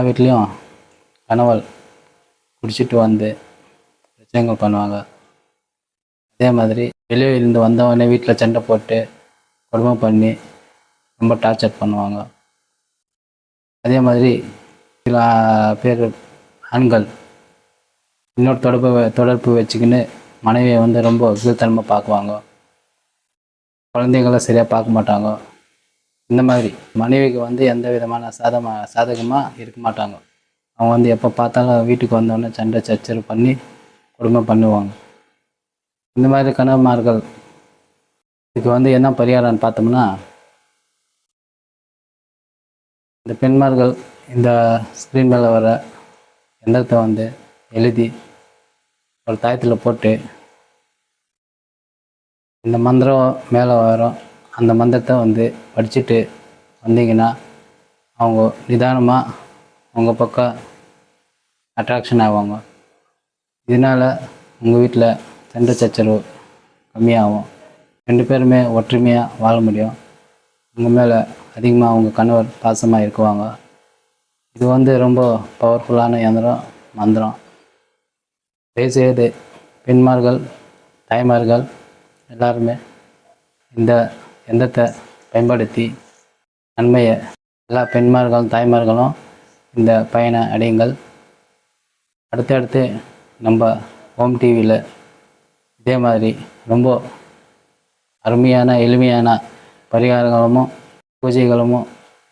வீட்லேயும் கணவன் குடிச்சிட்டு வந்து பிரச்சனைகள் பண்ணுவாங்க. அதே மாதிரி வெளியிலேருந்து வந்தவொடனே வீட்டில் சண்டை போட்டு கொடுமை பண்ணி ரொம்ப டார்ச்சர் பண்ணுவாங்க. அதே மாதிரி சில பேர் ஆண்கள் இன்னொரு தொடர்பு வச்சுக்கின்னு மனைவியை வந்து ரொம்ப கீழ்த்தனமாக பார்க்குவாங்க. குழந்தைங்களை சரியாக பார்க்க மாட்டாங்க. இந்த மாதிரி மனைவிக்கு வந்து எந்த விதமான சாதகமாக இருக்க மாட்டாங்க. அவங்க வந்து எப்போ பார்த்தாலும் வீட்டுக்கு வந்தோடனே சண்டை சச்சரவு பண்ணி கொடுமை பண்ணுவாங்க. இந்த மாதிரி கணவன்மார்கள் இதுக்கு வந்து என்ன பரிகாரம்னு பார்த்தோம்னா, இந்த பெண்மார்கள் இந்த ஸ்க்ரீன் மேலே வர எண்ணத்தை வந்து எழுதி ஒரு தாயத்தில் போட்டு இந்த மந்திரம் மேலே வரும், அந்த மந்திரத்தை வந்து படிச்சுட்டு வந்தீங்கன்னா அவங்க நிதானமாக உங்கள் பக்கம் அட்ராக்ஷன் ஆவாங்க. இதனால் உங்கள் வீட்டில் சண்டை சச்சரவு கம்மியாகும். 2 பேருமே ஒற்றுமையாக வாழ முடியும். உங்கள் மேலே அதிகமாக அவங்க கணவர் பாசமாக இருக்குவாங்க. இது வந்து ரொம்ப பவர்ஃபுல்லான மந்திரம். தயவுசெய்து பெண்மார்கள், தாய்மார்கள் எல்லாருமே இந்த எண்ணத்தை பயன்படுத்தி நன்மையை எல்லா பெண்மார்கள் தாய்மார்களும் இந்த பயனை அடையுங்கள். அடுத்தடுத்து நம்ம ஹோம் டிவியில் இதே மாதிரி ரொம்ப அருமையான எளிமையான பரிகாரங்களும் பூஜைகளும்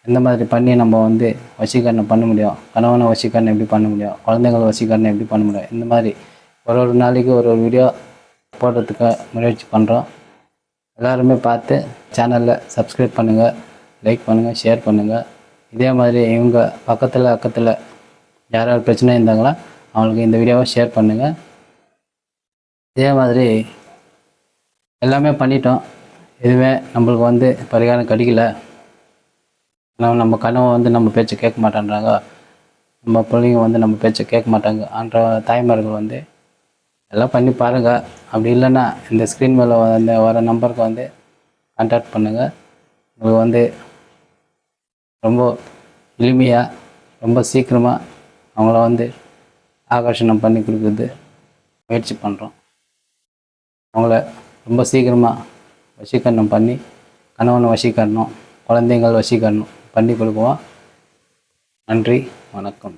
எந்த மாதிரி பண்ணி நம்ம வந்து வசீகரணம் பண்ண முடியும், கணவனை வசீகரணம் எப்படி பண்ண முடியும், குழந்தைங்களை வசீகரணம் எப்படி பண்ண முடியும், இந்த மாதிரி ஒரு நாளைக்கு ஒரு வீடியோ போடுறதுக்கு முயற்சி பண்ணுறோம். எல்லாருமே பார்த்து சேனலில் சப்ஸ்கிரைப் பண்ணுங்கள், லைக் பண்ணுங்கள், ஷேர் பண்ணுங்கள். இதே மாதிரி இவங்க அக்கத்தில் யாராவது பிரச்சனை இருந்தாங்களோ அவங்களுக்கு இந்த வீடியோவை ஷேர் பண்ணுங்கள். இதே மாதிரி எல்லாமே பண்ணிட்டோம், எதுவுமே நம்மளுக்கு வந்து பரிகாரம் கிடைக்கல, நம்ம கனவை வந்து நம்ம பேச்சை கேட்க மாட்டேன்றாங்க, நம்ம பிள்ளைங்க வந்து நம்ம பேச்சை கேட்க மாட்டாங்க என்ற தாய்மார்கள் வந்து எல்லாம் பண்ணி பாருங்கள். அப்படி இல்லைன்னா இந்த ஸ்க்ரீன் மேலே வர நம்பருக்கு வந்து கான்டாக்ட் பண்ணுங்கள். உங்களுக்கு வந்து ரொம்ப எளிமையாக ரொம்ப சீக்கிரமாக அவங்கள வந்து ஆகர்ஷணம் பண்ணி கொடுக்குறது முயற்சி பண்ணுறோம். அவங்கள ரொம்ப சீக்கிரமாக வசீகரணம் பண்ணி கணவனை வசீகரணம், குழந்தைங்கள் வசீகரணம் பண்ணி கொடுக்குவோம். நன்றி, வணக்கம்.